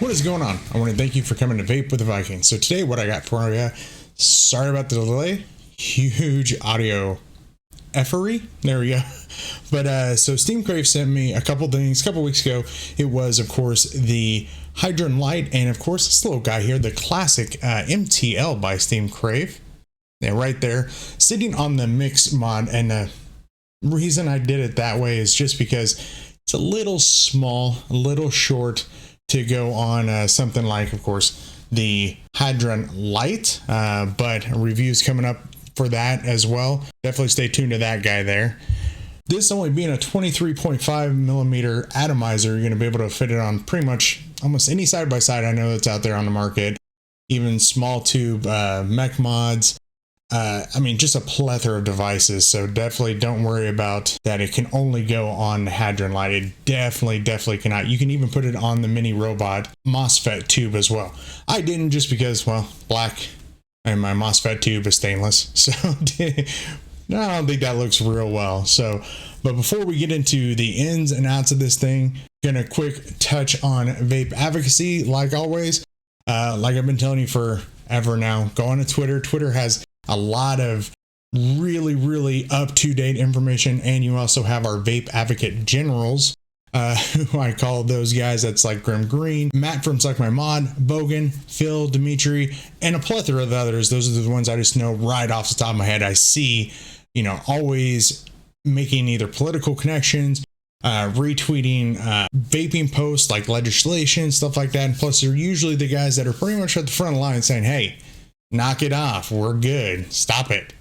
What is going on? I want to thank you for coming to Vape with the Viking. So today what I got for you, sorry about the delay, huge audio effery. There we go. But so steamcrave sent me a couple things a couple weeks ago. It was, of course, the Hydron Light, and of course this little guy here, the classic MTL by steamcrave. Yeah, right there, sitting on the mix mod. And the reason I did it that way is just because it's a little small, a little short to go on something like, of course, the Hydron Light, but reviews coming up for that as well. Definitely stay tuned to that guy there. This only being a 23.5 millimeter atomizer, you're going to be able to fit it on pretty much almost any side by side I know that's out there on the market, even small tube mech mods. I mean, just a plethora of devices. So definitely don't worry about that. It can only go on the Hydron Light. It definitely cannot. You can even put it on the mini robot MOSFET tube as well. I didn't, just because, well, black and my MOSFET tube is stainless. So no, I don't think that looks real well. So, but before we get into the ins and outs of this thing, gonna quick touch on vape advocacy. Like always, like I've been telling you forever now, go on to Twitter. Twitter has a lot of really up-to-date information, and you also have our vape advocate generals, who I call those guys. That's like Grim Green, Matt from Suck My Mod, Bogan, Phil, Dimitri, and a plethora of others. Those are the ones I just know right off the top of my head. I see, you know, always making either political connections, retweeting vaping posts like legislation, stuff like that. And plus, they're usually the guys that are pretty much at the front of the line saying, hey, knock it off, we're good, stop it.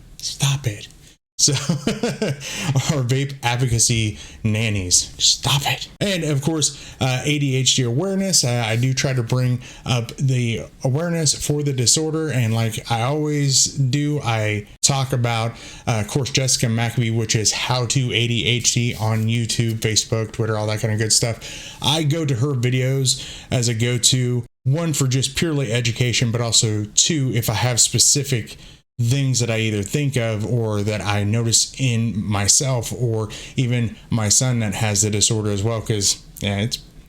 So our vape advocacy nannies, stop it. And of course, ADHD awareness. I do try to bring up the awareness for the disorder, and like I always do, I talk about of course Jessica Maccabee, which is How to ADHD on YouTube, Facebook, Twitter, all that kind of good stuff. I go to her videos as a go-to, one for just purely education, but also two, if I have specific things that I either think of or that I notice in myself, or even my son that has the disorder as well. Because yeah,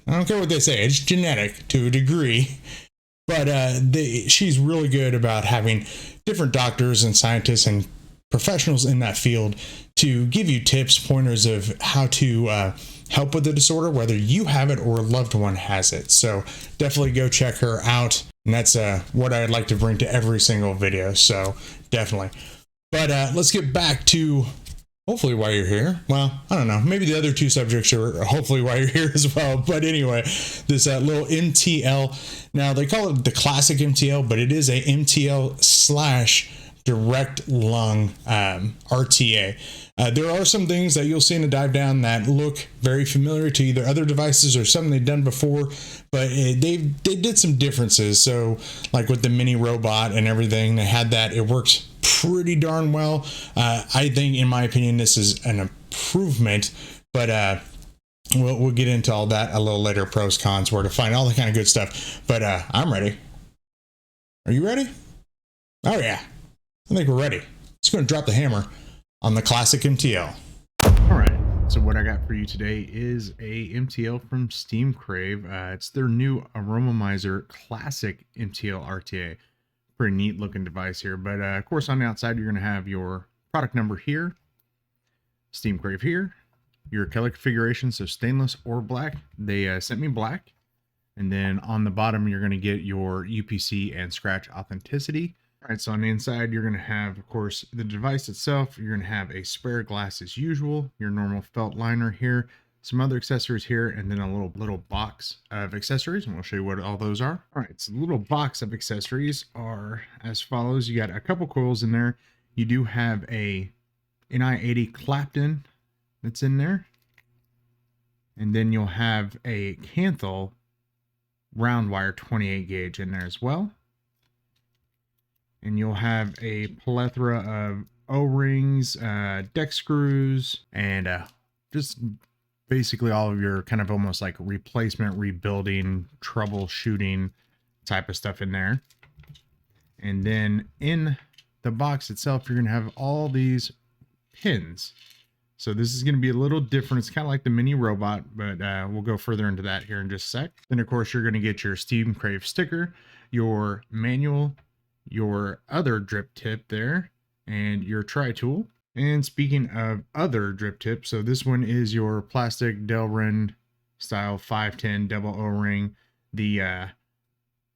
I don't care what they say, it's genetic to a degree. But she's really good about having different doctors and scientists and professionals in that field to give you tips, pointers of how to help with the disorder, whether you have it or a loved one has it. So definitely go check her out. And that's what I'd like to bring to every single video. So definitely. But let's get back to hopefully why you're here. Well, I don't know. Maybe the other two subjects are hopefully why you're here as well. But anyway, this little MTL. Now they call it the classic MTL, but it is a MTL slash direct lung RTA. There are some things that you'll see in a dive down that look very familiar to either other devices or something they've done before, but they did some differences. So like with the mini robot and everything, they had that. It works pretty darn well. I think, in my opinion, this is an improvement, but we'll get into all that a little later, pros, cons, where to find all that kind of good stuff. But I'm ready. Are you ready? Oh yeah, I think we're ready. Just going to drop the hammer on the classic MTL. All right, so what I got for you today is a MTL from steamcrave. It's their new Atomizer classic MTL RTA. Pretty neat looking device here, but of course on the outside you're going to have your product number here, steamcrave here, your color configuration, so stainless or black. They sent me black. And then on the bottom you're going to get your UPC and scratch authenticity. All right, so on the inside, you're going to have, of course, the device itself. You're going to have a spare glass as usual, your normal felt liner here, some other accessories here, and then a little box of accessories, and we'll show you what all those are. All right, so the little box of accessories are as follows. You got a couple coils in there. You do have a NI80 Clapton that's in there. And then you'll have a Canthal round wire 28 gauge in there as well. And you'll have a plethora of O-rings, deck screws, and just basically all of your kind of almost like replacement, rebuilding, troubleshooting type of stuff in there. And then in the box itself, you're going to have all these pins. So this is going to be a little different. It's kind of like the mini robot, but we'll go further into that here in just a sec. Then of course you're going to get your steamcrave sticker, your manual, your other drip tip there, and your tri tool. And speaking of other drip tips, so this one is your plastic Delrin style 510 double O-ring. The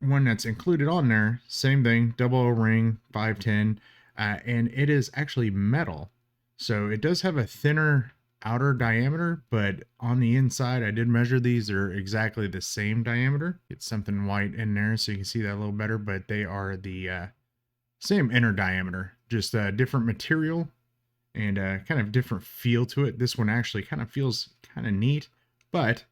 one that's included on there, same thing, double O-ring 510, and it is actually metal. So it does have a thinner outer diameter, but on the inside, I did measure these, they're exactly the same diameter. It's something white in there so you can see that a little better, but they are the same inner diameter, just a different material and kind of different feel to it. This one actually kind of feels kind of neat, but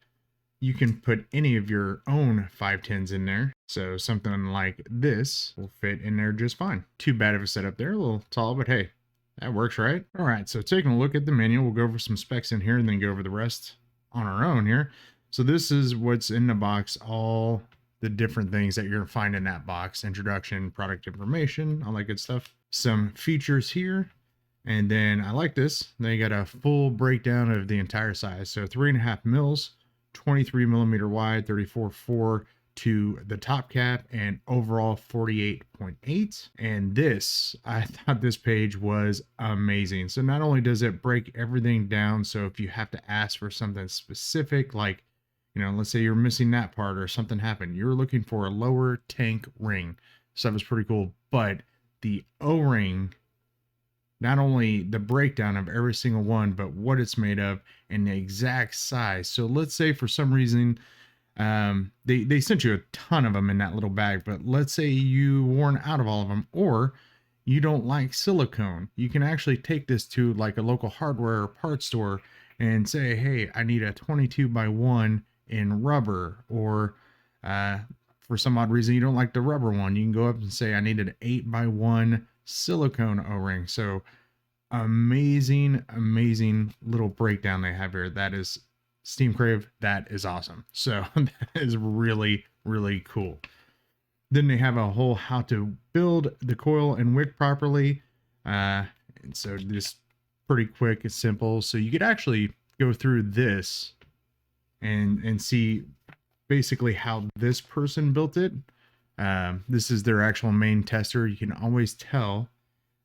you can put any of your own 510s in there. So something like this will fit in there just fine. Too bad of a setup there, a little tall, but hey, that works, right? All right, so taking a look at the manual, we'll go over some specs in here and then go over the rest on our own here. So this is what's in the box, all the different things that you're gonna find in that box: introduction, product information, all that good stuff. Some features here. And then I like this, they got a full breakdown of the entire size. So 3.5 mils, 23 millimeter wide, 34.4 to the top cap, and overall 48.8. And this, I thought this page was amazing. So not only does it break everything down, so if you have to ask for something specific, like, you know, let's say you're missing that part or something happened, you're looking for a lower tank ring. Stuff is pretty cool, but the O-ring, not only the breakdown of every single one, but what it's made of and the exact size. So let's say for some reason, they sent you a ton of them in that little bag, but let's say you worn out of all of them, or you don't like silicone. You can actually take this to like a local hardware or parts store and say, hey, I need a 22x1 in rubber, or for some odd reason you don't like the rubber one, you can go up and say, I need an 8x1 silicone O-ring. So amazing little breakdown they have here. That is steamcrave. That is awesome. So that is really cool. Then they have a whole how to build the coil and wick properly, and so just pretty quick and simple. So you could actually go through this and see basically how this person built it. This is their actual main tester. You can always tell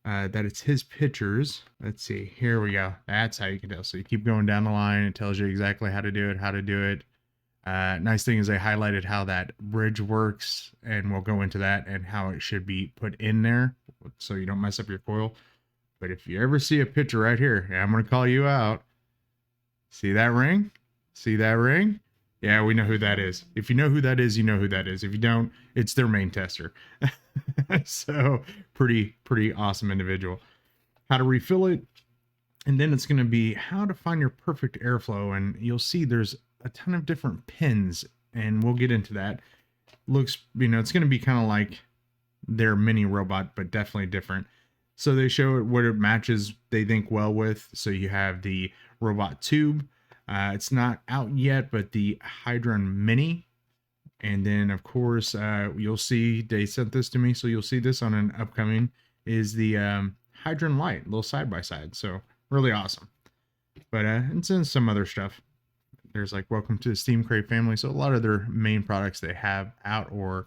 that it's his pictures. Let's see, here we go. That's how you can tell. So you keep going down the line, it tells you exactly how to do it. Nice thing is they highlighted how that bridge works, and we'll go into that and how it should be put in there so you don't mess up your coil. But if you ever see a picture right here, I'm going to call you out. See that ring? See that ring? Yeah, we know who that is. If you know who that is, you know who that is. If you don't, it's their main tester. So pretty awesome individual. How to refill it. And then it's going to be how to find your perfect airflow. And you'll see there's a ton of different pins, and we'll get into that. Looks, you know, it's going to be kind of like their mini robot, but definitely different. So they show it what it matches, they think, well with. So you have the robot tube. It's not out yet, but the Hydron Mini. And then, of course, you'll see, they sent this to me, so you'll see this on an upcoming, is the Hydron Light, little side-by-side. So really awesome. But it's in some other stuff. There's like, welcome to the steamcrave family. So a lot of their main products they have out, or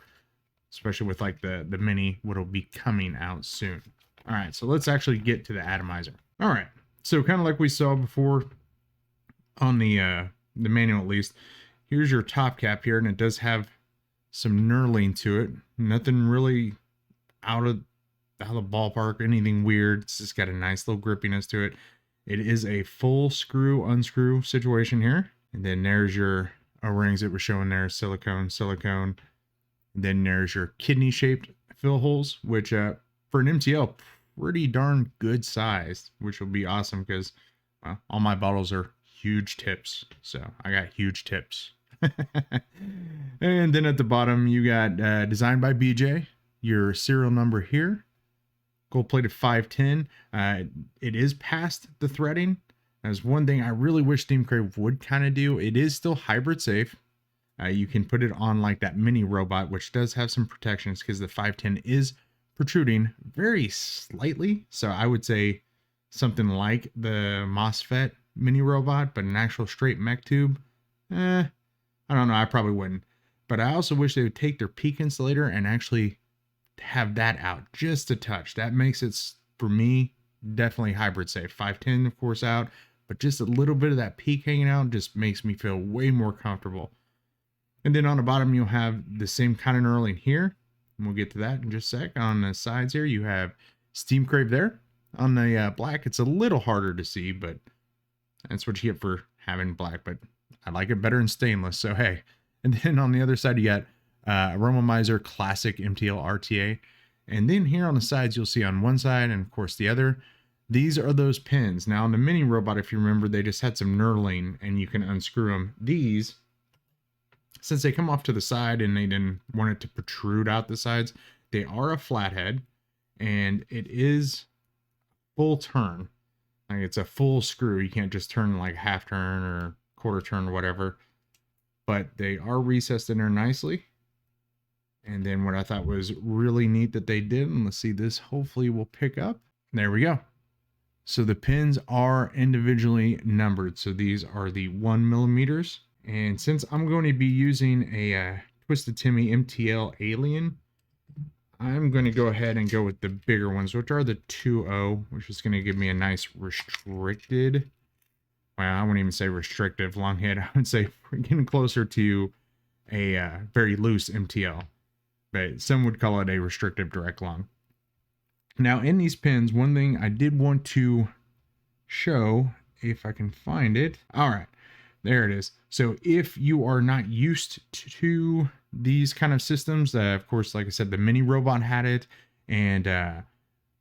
especially with like the Mini, what'll be coming out soon. All right, so let's actually get to the Atomizer. All right, so kind of like we saw before, on the manual at least, here's your top cap here, and it does have some knurling to it. Nothing really out of the ballpark, anything weird. It's just got a nice little grippiness to it. It is a full screw unscrew situation here. And then there's your O-rings that we're showing there, silicone. And then there's your kidney shaped fill holes, which for an MTL, pretty darn good size, which will be awesome because all my bottles are huge tips. So I got huge tips. And then at the bottom, you got designed by BJ, your serial number here, gold plated 510. It is past the threading. That's one thing I really wish steamcrave would kind of do. It is still hybrid safe. You can put it on like that mini robot, which does have some protections because the 510 is protruding very slightly. So I would say something like the MOSFET mini robot, but an actual straight mech tube, I don't know, I probably wouldn't. But I also wish they would take their peak insulator and actually have that out just a touch. That makes it, for me, definitely hybrid safe. 510, of course, out, but just a little bit of that peak hanging out just makes me feel way more comfortable. And then on the bottom, you'll have the same kind of knurling here. And we'll get to that in just a sec. On the sides here, you have steamcrave there. On the black, it's a little harder to see, but that's what you get for having black. But I like it better in stainless, so hey. And then on the other side, you got Atomizer Classic MTL RTA. And then here on the sides, you'll see on one side and of course the other, these are those pins. Now on the mini robot, if you remember, they just had some knurling and you can unscrew them. These, since they come off to the side and they didn't want it to protrude out the sides, they are a flathead and it is full turn. Like it's a full screw. You can't just turn like half turn or quarter turn or whatever. But they are recessed in there nicely. And then what I thought was really neat that they did, and let's see, this hopefully will pick up. There we go. So the pins are individually numbered. So these are the 1 millimeters. And since I'm going to be using a Twisted Timmy MTL Alien, I'm going to go ahead and go with the bigger ones, which are the 2.0, which is going to give me a nice restricted, well, I wouldn't even say restrictive long head. I would say we're getting closer to a very loose MTL, but some would call it a restrictive direct long. Now in these pins, one thing I did want to show, if I can find it. All right, there it is. So if you are not used to these kind of systems, of course, like I said, the mini robot had it, and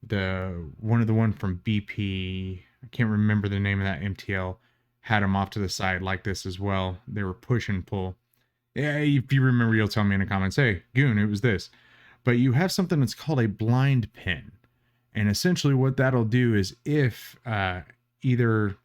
the one from BP, I can't remember the name of that MTL, had them off to the side like this as well. They were push and pull. Yeah, if you remember, you'll tell me in the comments, hey, Goon, it was this. But you have something that's called a blind pin. And essentially what that'll do is if either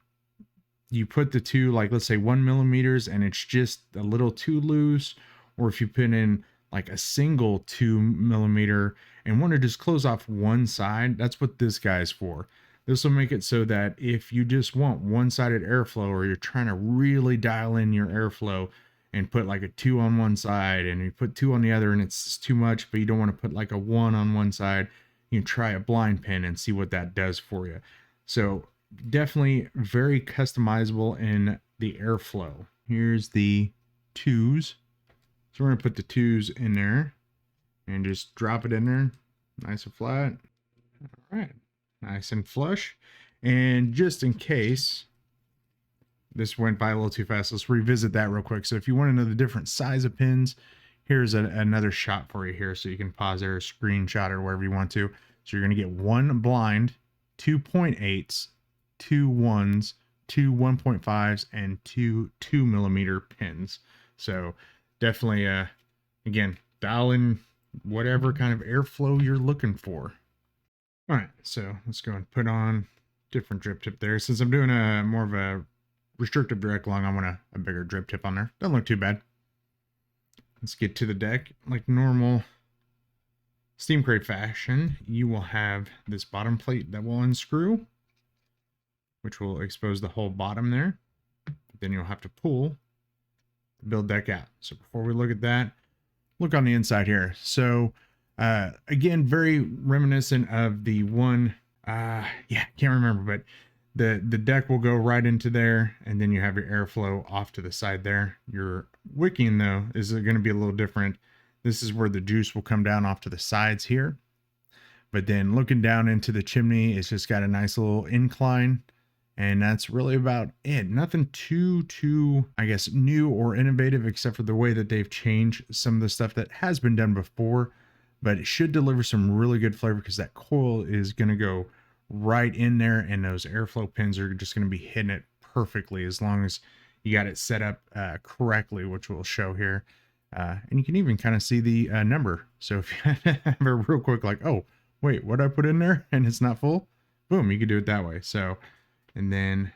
you put the two, like let's say 1 millimeters and it's just a little too loose, or if you put in like a single 2 millimeter and want to just close off one side, that's what this guy's for. This will make it so that if you just want one-sided airflow, or you're trying to really dial in your airflow and put like a 2 on one side and you put 2 on the other and it's too much, but you don't want to put like a 1 on one side, you can try a blind pin and see what that does for you. So definitely very customizable in the airflow. Here's the 2s. So we're going to put the 2s in there and just drop it in there nice and flat. All right. Nice and flush. And just in case this went by a little too fast, let's revisit that real quick. So if you want to know the different size of pins, here's another shot for you here. So you can pause there, screenshot or wherever you want to. So you're going to get 1 blind, 2 0.8s, 2 1s, 2 1.5s, and 2 2 millimeter pins. So definitely, again, dial in whatever kind of airflow you're looking for. All right, so let's go and put on different drip tip there. Since I'm doing a more of a restrictive direct long, I want a bigger drip tip on there. Doesn't look too bad. Let's get to the deck. Like normal steamcrave fashion, you will have this bottom plate that will unscrew, which will expose the whole bottom there. Then you'll have to pull the build deck out. So before we look at that, look on the inside here. So again, very reminiscent of the one, yeah, can't remember, but the deck will go right into there, and then you have your airflow off to the side there. Your wicking, though, is going to be a little different. This is where the juice will come down off to the sides here. But then looking down into the chimney, it's just got a nice little incline. And that's really about it. Nothing too, I guess, new or innovative, except for the way that they've changed some of the stuff that has been done before. But it should deliver some really good flavor because that coil is going to go right in there, and those airflow pins are just going to be hitting it perfectly as long as you got it set up correctly, which we'll show here. And you can even kind of see the number. So if you have a real quick, like, oh, wait, what I put in there and it's not full, boom, you can do it that way. So, and then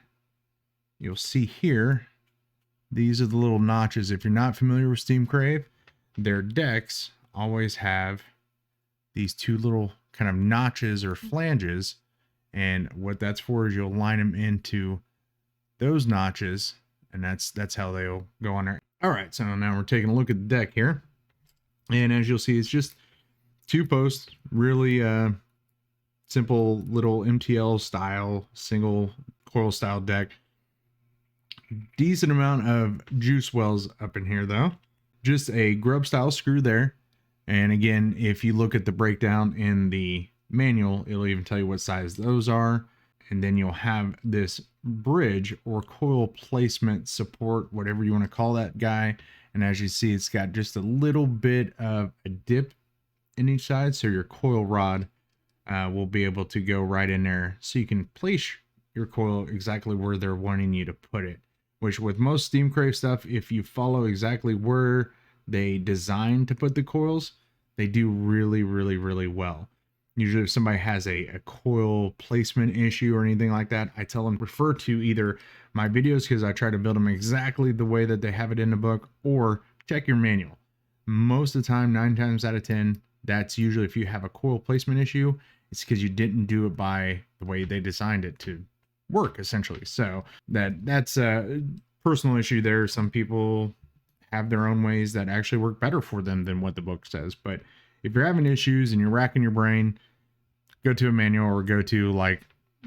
you'll see here, these are the little notches. If you're not familiar with steamcrave, their decks always have these two little kind of notches or flanges, And what that's for is you'll line them into those notches, and that's how they'll go on there. All right, so now we're taking a look at the deck here. And as you'll see, it's just 2 posts, really simple little MTL style, single coil style deck. Decent amount of juice wells up in here though. Just a grub style screw there. And again, if you look at the breakdown in the manual, it'll even tell you what size those are. And then you'll have this bridge or coil placement support, whatever you want to call that guy. And as you see, it's got just a little bit of a dip in each side. So your coil rod will be able to go right in there. So you can place your coil exactly where they're wanting you to put it. Which with most steamcrave stuff, if you follow exactly where they designed to put the coils, they do really, really, really well. Usually if somebody has a coil placement issue or anything like that, I tell them refer to either my videos, because I try to build them exactly the way that they have it in the book, or check your manual. Most of the time, 9 times out of 10, that's usually if you have a coil placement issue, it's because you didn't do it by the way they designed it to work, essentially. So that's a personal issue there. Some people have their own ways that actually work better for them than what the book says. But if you're having issues and you're racking your brain, go to a manual or go to, like,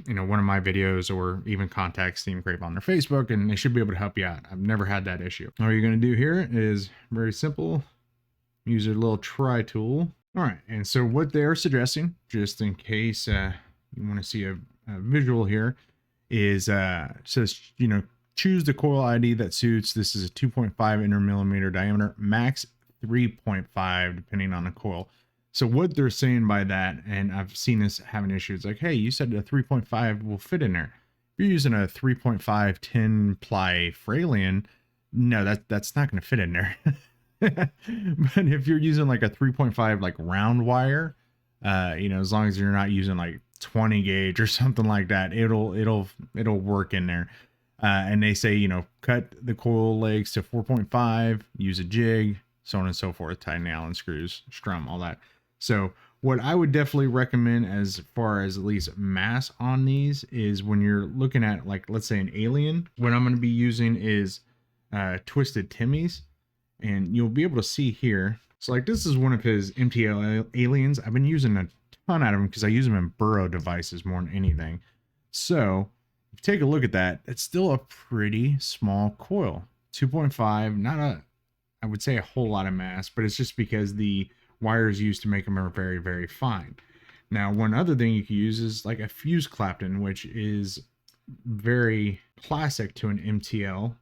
you know, one of my videos, or even contact steamcrave on their Facebook, and they should be able to help you out. I've never had that issue. All you're going to do here is very simple. Use a little try tool. All right. And so what they're suggesting, just in case you want to see a visual here, is says, you know, choose the coil ID that suits. This is a 2.5 intermillimeter diameter, max 3.5 depending on the coil. So what they're saying by that, and I've seen this having issues, like, hey, you said a 3.5 will fit in there. If you're using a 3.5 10 ply Fralian, no, that's not going to fit in there. But if you're using like a 3.5 like round wire, you know, as long as you're not using like 20 gauge or something like that, it'll work in there. And they say, you know, cut the coil legs to 4.5, use a jig, so on and so forth, tighten Allen screws, strum, all that. So what I would definitely recommend as far as at least mass on these is when you're looking at, like, let's say an alien, what I'm going to be using is Twisted Timmy's, and you'll be able to see here. So like, this is one of his MTL aliens. I've been using a ton out of them because I use them in burrow devices more than anything. So if you take a look at that, it's still a pretty small coil, 2.5, not a, I would say a whole lot of mass, but it's just because the wires used to make them are very, very fine. Now, one other thing you can use is like a fuse Clapton, which is very classic to an MTL.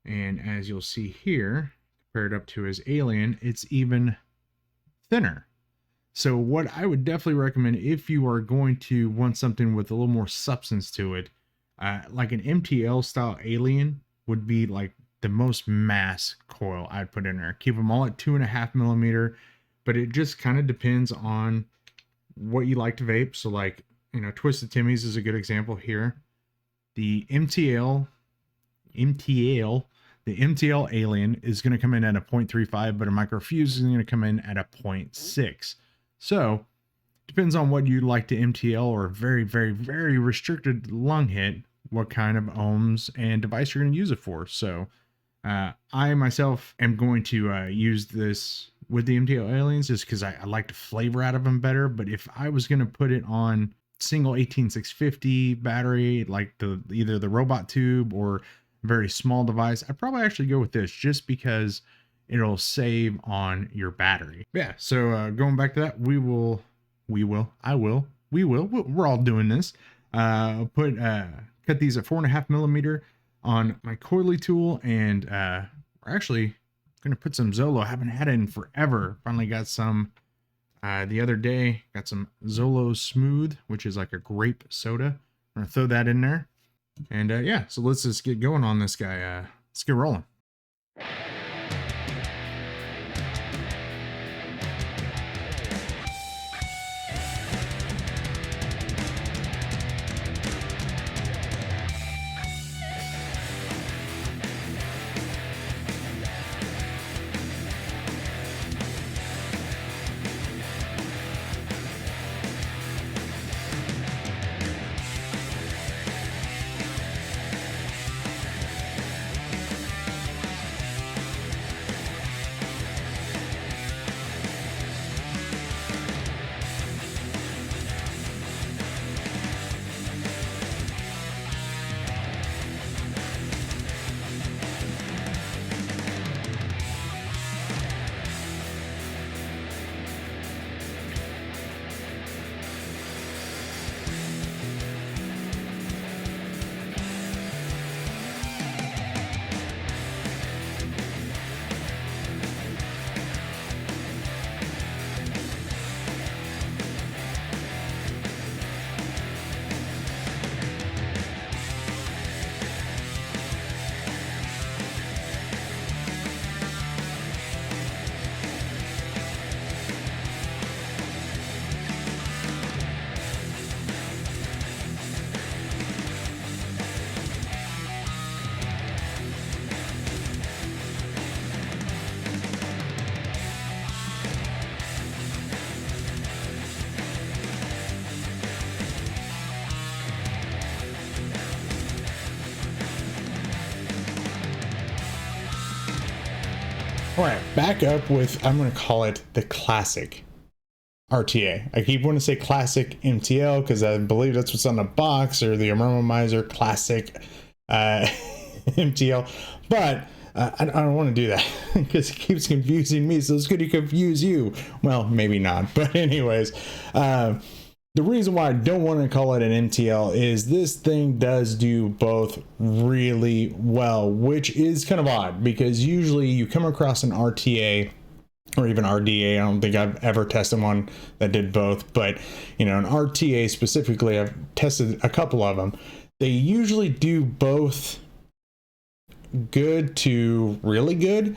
And as you'll see here, compared up to his alien, it's even thinner. So what I would definitely recommend, if you are going to want something with a little more substance to it, like an MTL style alien would be like the most mass coil I'd put in there. Keep them all at 2.5 millimeter, but it just kind of depends on what you like to vape. So like, you know, Twisted Timmy's is a good example here. The MTL alien is going to come in at a 0.35, but a microfuse is going to come in at a 0.6. So depends on what you'd like to MTL, or very, very, very restricted lung hit, what kind of ohms and device you're going to use it for. So I myself am going to use this with the MTL aliens just because I like the flavor out of them better. But if I was going to put it on single 18650 battery, like either the robot tube or very small device, I'd probably actually go with this just because it'll save on your battery. Yeah, so going back to that, we're all doing this. Cut these at 4.5 millimeter on my coily tool, and we're actually gonna put some Zolo. I haven't had it in forever. Finally got some the other day. Got some Zolo Smooth, which is like a grape soda. I'm gonna throw that in there. And yeah, so let's just get going on this guy. Let's get rolling. All right, back up with, I'm going to call it the classic RTA. I keep wanting to say classic MTL because I believe that's what's on the box, or the Atomizer classic MTL, but I don't want to do that because it keeps confusing me, so it's going to confuse you. Well, maybe not, but anyways, the reason why I don't want to call it an MTL is this thing does do both really well, which is kind of odd because usually you come across an RTA or even RDA. I don't think I've ever tested one that did both, but you know, an RTA specifically, I've tested a couple of them. They usually do both good to really good,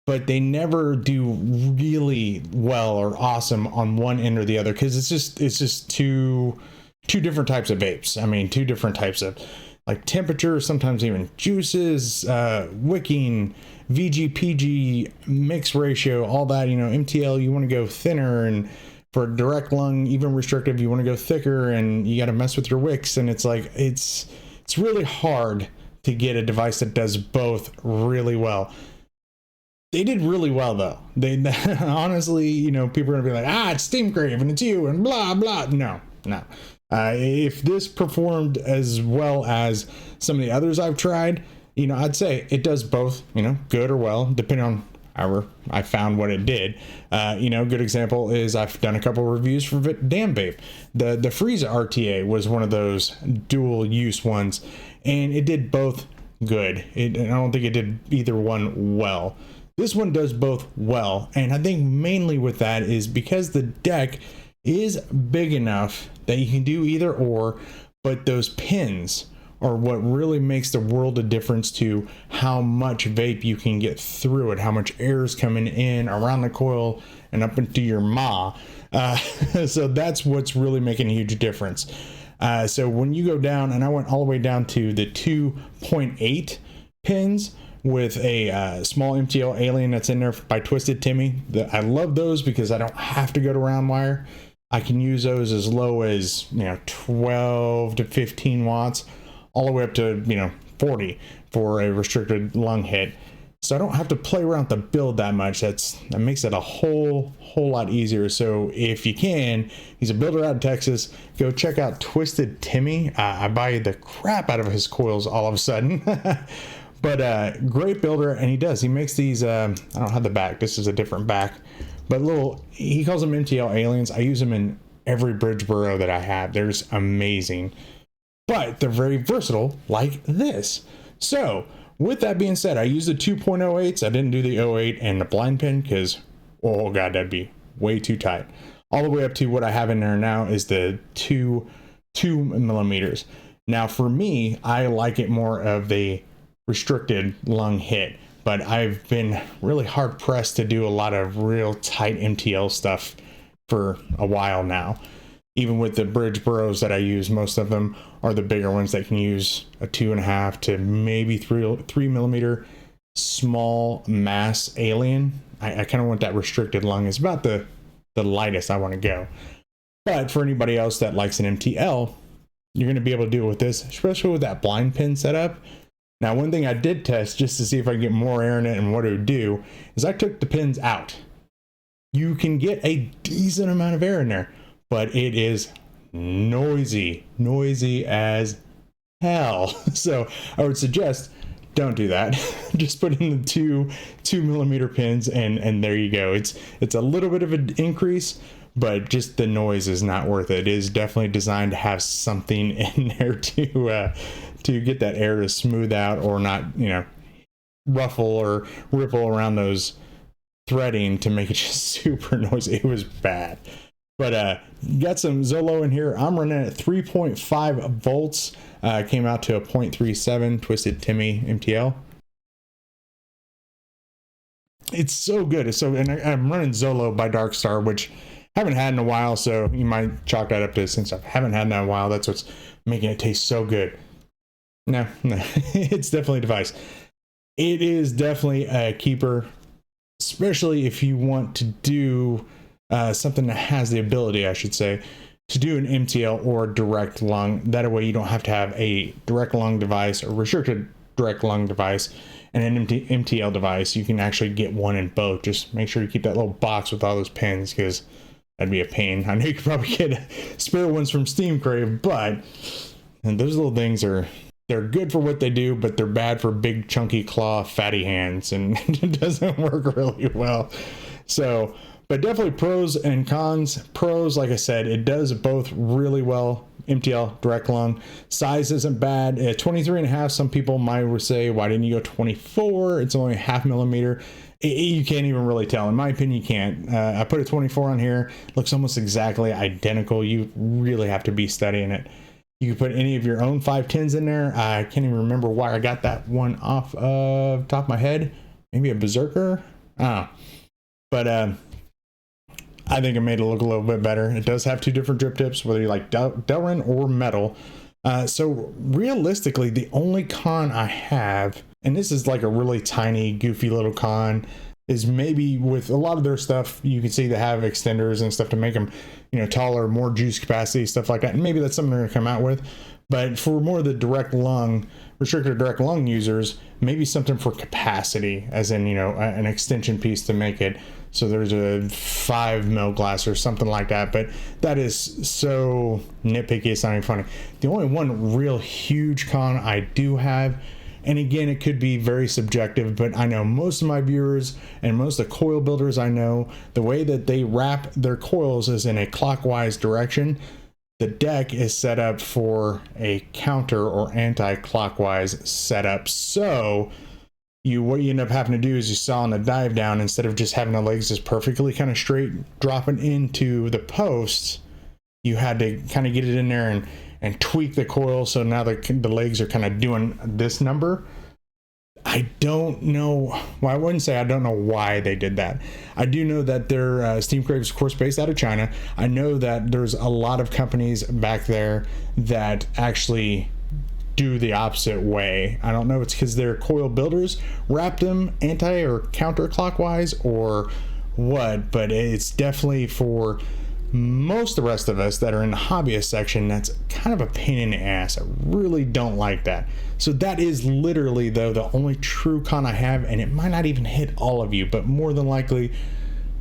but they never do really well or awesome on one end or the other, because it's just two different types of vapes. I mean, two different types of like temperature, sometimes even juices, wicking, VG-PG, mix ratio, all that. You know, MTL, you want to go thinner, and for direct lung, even restrictive, you want to go thicker, and you got to mess with your wicks, and it's like it's really hard to get a device that does both really well. They did really well though. They honestly, you know, people are gonna be like, it's steamcrave and it's you and blah blah. No. If this performed as well as some of the others I've tried, you know, I'd say it does both, you know, good or well, depending on however I found what it did. You know, good example is I've done a couple reviews for Damn Vape. The Frieza RTA was one of those dual use ones, and it did both good. I don't think it did either one well. This one does both well, and I think mainly with that is because the deck is big enough that you can do either or, but those pins are what really makes the world of difference to how much vape you can get through it, how much air is coming in around the coil and up into your maw. So that's what's really making a huge difference. So when you go down, and I went all the way down to the 2.8 pins with a small MTL alien that's in there by Twisted Timmy. I love those because I don't have to go to round wire. I can use those as low as, you know, 12 to 15 watts, all the way up to, you know, 40 for a restricted lung hit. So I don't have to play around with the build that much. That makes it a whole lot easier. So if you can, he's a builder out of Texas, go check out Twisted Timmy. I buy the crap out of his coils all of a sudden. But great builder, and he makes these, I don't have the back, this is a different back, but he calls them MTL aliens. I use them in every bridge burrow that I have. They're just amazing, but they're very versatile like this. So with that being said, I use the 2.08s. I didn't do the 08 and the blind pin because, oh god, that'd be way too tight. All the way up to what I have in there now is the 2 millimeters. Now for me, I like it more of the restricted lung hit, but I've been really hard pressed to do a lot of real tight MTL stuff for a while now. Even with the bridge burrows that I use, most of them are the bigger ones that can use a 2.5 to maybe 3 millimeter small mass alien. I kind of want that restricted lung. It's about the lightest I want to go. But for anybody else that likes an MTL, you're going to be able to do it with this, especially with that blind pin setup. Now, one thing I did test just to see if I can get more air in it and what it would do is I took the pins out. You can get a decent amount of air in there, but it is noisy as hell. So I would suggest don't do that. Just put in the 2 millimeter pins, and there you go. It's a little bit of an increase, but just the noise is not worth it. It is definitely designed to have something in there to get that air to smooth out or not, you know, ruffle or ripple around those threading to make it just super noisy. It was bad. But got some Zolo in here. I'm running at 3.5 volts. Came out to a 0.37 Twisted Timmy MTL. It's so good. And I'm running Zolo by Darkstar, which I haven't had in a while, so you might chalk that up to, since I haven't had that in a while, that's what's making it taste so good. No, it's definitely a device. It is definitely a keeper, especially if you want to do something that has the ability, I should say, to do an MTL or direct lung. That way you don't have to have a direct lung device or restricted direct lung device and an MTL device. You can actually get one in both. Just make sure you keep that little box with all those pins, because that'd be a pain. I know you could probably get spare ones from steamcrave, but those little things they're good for what they do, but they're bad for big chunky claw fatty hands, and it doesn't work really well. So, but definitely pros and cons. Pros, like I said, it does both really well. MTL, direct lung, size isn't bad. At 23.5, some people might say, why didn't you go 24? It's only 0.5 millimeter. You can't even really tell. In my opinion, you can't. I put a 24 on here. Looks almost exactly identical. You really have to be studying it. You can put any of your own 510s in there. I can't even remember why I got that one off of the top of my head. Maybe a Berserker? I don't know. But I think it made it look a little bit better. It does have two different drip tips, whether you like Delrin or metal. So realistically, the only con I have, and this is like a really tiny, goofy little con, is maybe with a lot of their stuff, you can see they have extenders and stuff to make them, taller, more juice capacity, stuff like that. And maybe that's something they're gonna come out with. But for more of the direct lung, restricted direct lung users, maybe something for capacity, as in, an extension piece to make it so there's a 5 mil glass or something like that. But that is so nitpicky, it's not even funny. The only one real huge con I do have, and again, it could be very subjective, but I know most of my viewers and most of the coil builders I know, the way that they wrap their coils is in a clockwise direction. The deck is set up for a counter or anti-clockwise setup. So what you end up having to do is, you saw on the dive down, instead of just having the legs just perfectly kind of straight dropping into the posts, you had to kind of get it in there and tweak the coil, so now the legs are kind of doing this number. I don't know, well, I wouldn't say I don't know why they did that. I do know that their steamcrave is, of course, based out of China. I know that there's a lot of companies back there that actually do the opposite way. I don't know if it's because their coil builders wrapped them anti or counterclockwise or what, but it's definitely, for most of the rest of us that are in the hobbyist section, that's kind of a pain in the ass. I really don't like that. So that is literally, though, the only true con I have, and it might not even hit all of you, but more than likely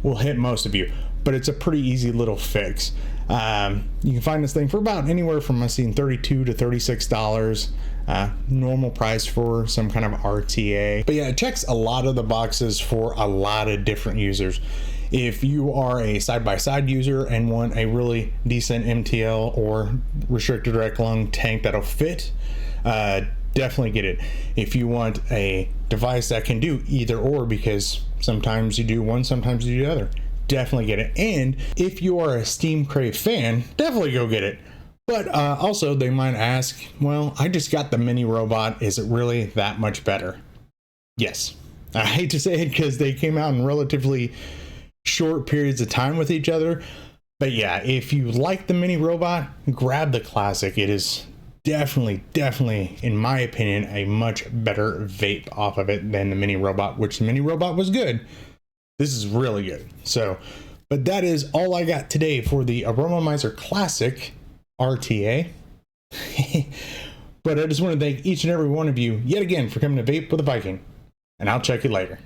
will hit most of you. But it's a pretty easy little fix. You can find this thing for about anywhere from, I've seen, $32 to $36. Normal price for some kind of RTA. But yeah, it checks a lot of the boxes for a lot of different users. If you are a side-by-side user and want a really decent MTL or restricted direct lung tank that'll fit, definitely get it. If you want a device that can do either or, because sometimes you do one, sometimes you do the other, definitely get it. And if you are a steamcrave fan, definitely go get it. But also, they might ask, well, I just got the mini robot. Is it really that much better? Yes. I hate to say it, because they came out in relatively short periods of time with each other, but yeah, if you like the mini robot, grab the classic. It is definitely, in my opinion, a much better vape off of it than the mini robot, which the mini robot was good. This is really good. So, but that is all I got today for the Atomizer Classic RTA. But I just want to thank each and every one of you yet again for coming to Vape with a Viking, and I'll check you later.